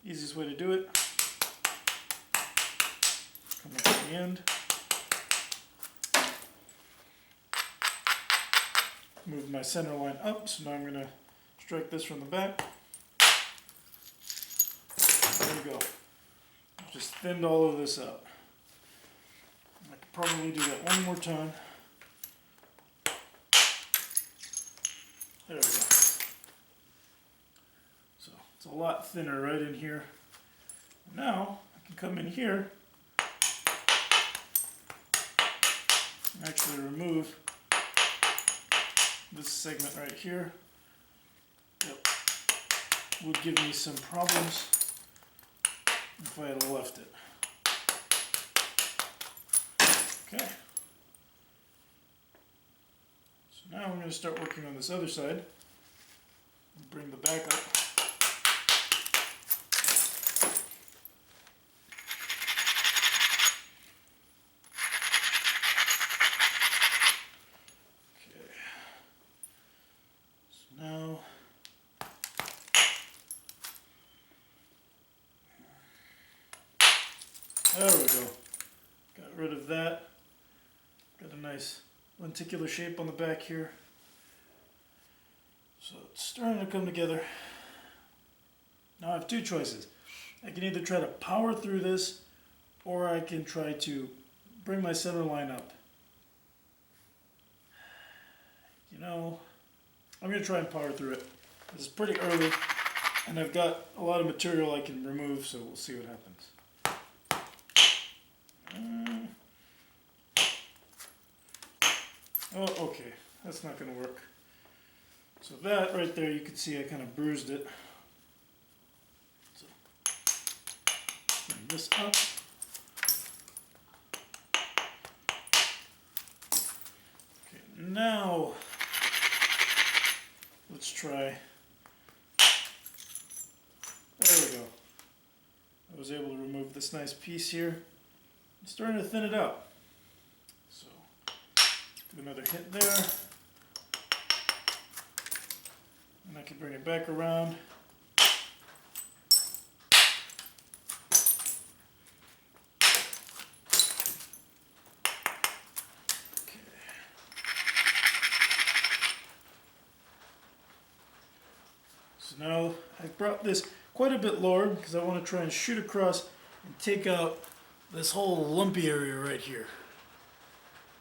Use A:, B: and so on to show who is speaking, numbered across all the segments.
A: Easiest way to do it. Come up to the end. Move my center line up, so now I'm going to strike this from the back. There we go. Just thinned all of this out. I could probably do that one more time. There we go. So it's a lot thinner right in here. Now I can come in here and actually remove this segment right here. Yep. Would give me some problems if I had left it. Okay. So now I'm going to start working on this other side. Bring the back up. Okay. So now there we go. Got rid of that. Got a nice lenticular shape on the back here. So it's starting to come together. Now I have two choices. I can either try to power through this, or I can try to bring my center line up. You know, I'm going to try and power through it. This is pretty early, and I've got a lot of material I can remove, so we'll see what happens. Oh, okay. That's not going to work. So that right there, you can see I kind of bruised it. So, bring this up. Okay, now let's try. There we go. I was able to remove this nice piece here. I'm starting to thin it out. So, do another hit there. And I can bring it back around. Okay. So now I've brought this quite a bit lower because I want to try and shoot across and take out this whole lumpy area right here.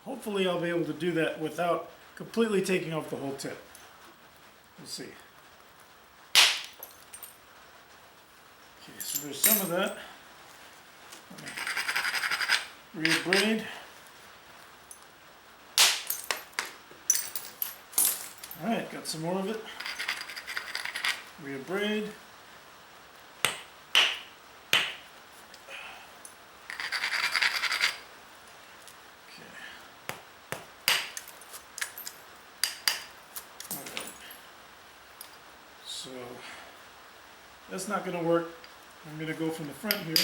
A: Hopefully I'll be able to do that without completely taking off the whole tip. We'll see. Okay, so there's some of that. Rebraid. Alright, got some more of it. Rebraid. So that's not going to work. I'm going to go from the front here.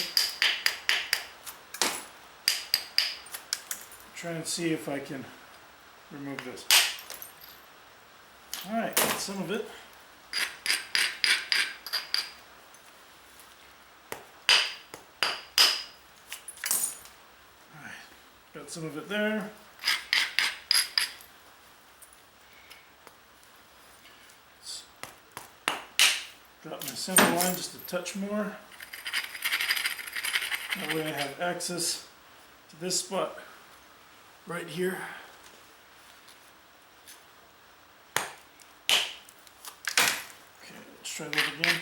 A: Try and see if I can remove this. Alright, got some of it. Alright, got some of it there. Drop my center line just a touch more. That way I have access to this spot right here. Okay, let's try that again.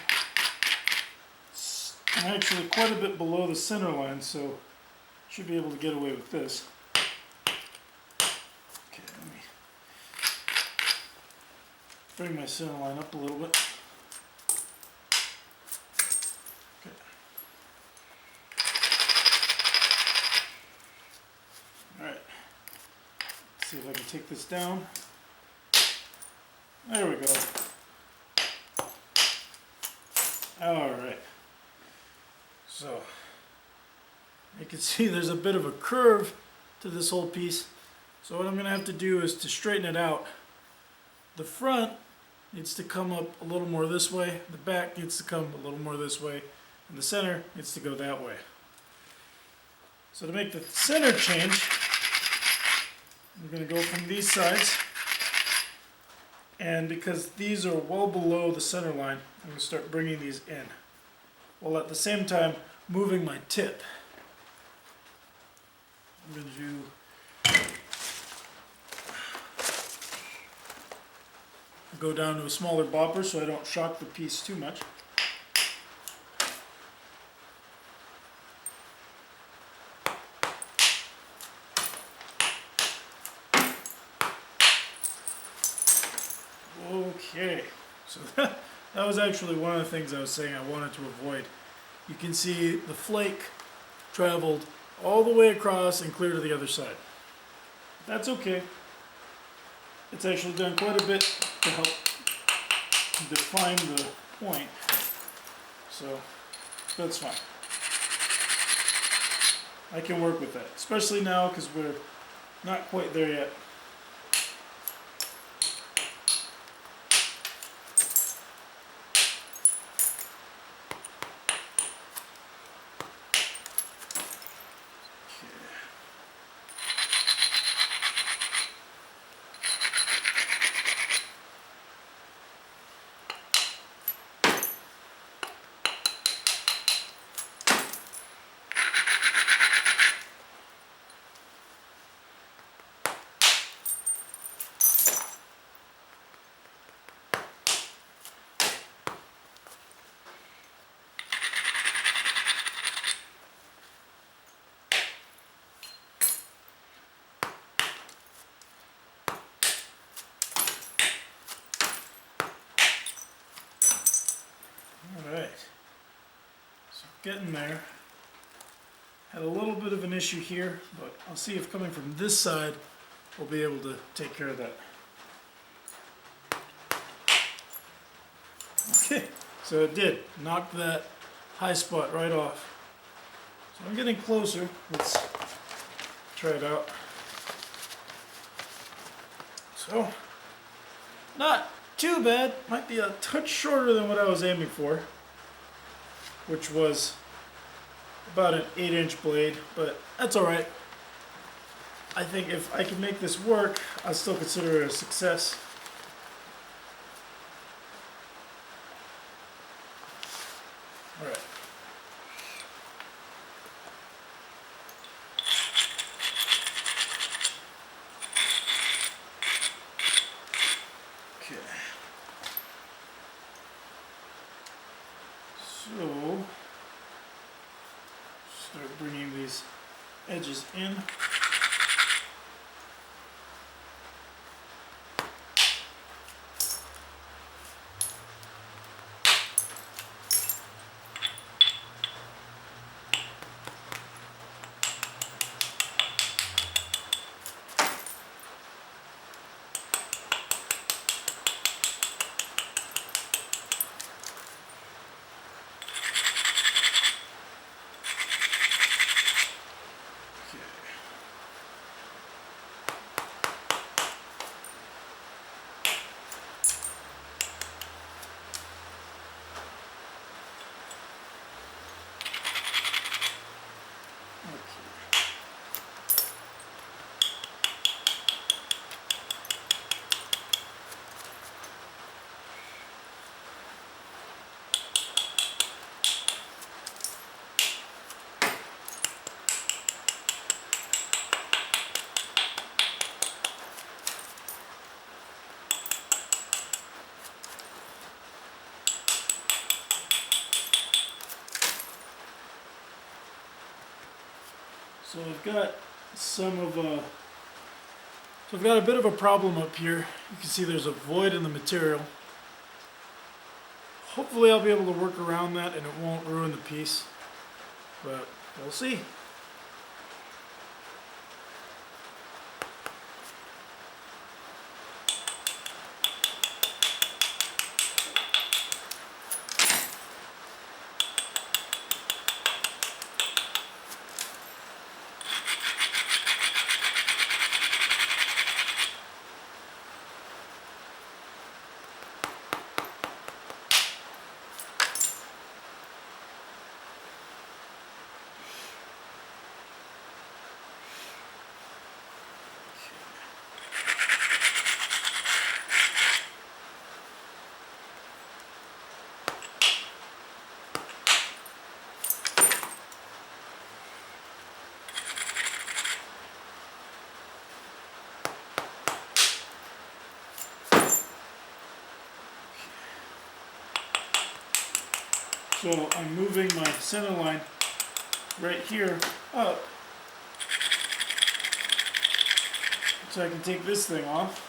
A: I'm actually quite a bit below the center line, so should be able to get away with this. Okay, let me bring my center line up a little bit. See if I can take this down. There we go. Alright. So, you can see there's a bit of a curve to this whole piece. So what I'm going to have to do is to straighten it out. The front needs to come up a little more this way. The back needs to come a little more this way. and the center needs to go that way. So to make the center change, I'm going to go from these sides, and because these are well below the center line, I'm going to start bringing these in, while at the same time moving my tip. I'm going to go down to a smaller bopper so I don't shock the piece too much. Okay, so that was actually one of the things I was saying I wanted to avoid. You can see the flake traveled all the way across and clear to the other side. That's okay. It's actually done quite a bit to help define the point, so that's fine. I can work with that, especially now because we're not quite there yet. Alright, so getting there. Had a little bit of an issue here, but I'll see if coming from this side we'll be able to take care of that. Okay, so it did. Knocked that high spot right off. So I'm getting closer. Let's try it out. So, not too bad. Might be a touch shorter than what I was aiming for, which was about an 8-inch blade, but that's alright. I think if I can make this work, I'll still consider it a success. Alright. Okay. So, start bringing these edges in. So I've got I've got a bit of a problem up here. You can see there's a void in the material. Hopefully I'll be able to work around that and it won't ruin the piece, but we'll see. So I'm moving my center line right here up so I can take this thing off.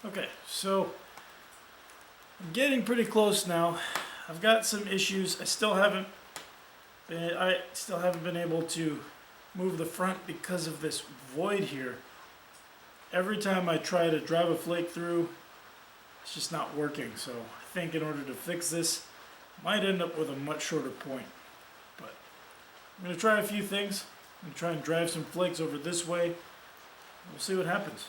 A: Okay, so I'm getting pretty close now. I've got some issues. I still haven't been able to move the front because of this void here. Every time I try to drive a flake through, it's just not working. So I think in order to fix this, I might end up with a much shorter point. But I'm going to try a few things. I'm going to try and drive some flakes over this way. We'll see what happens.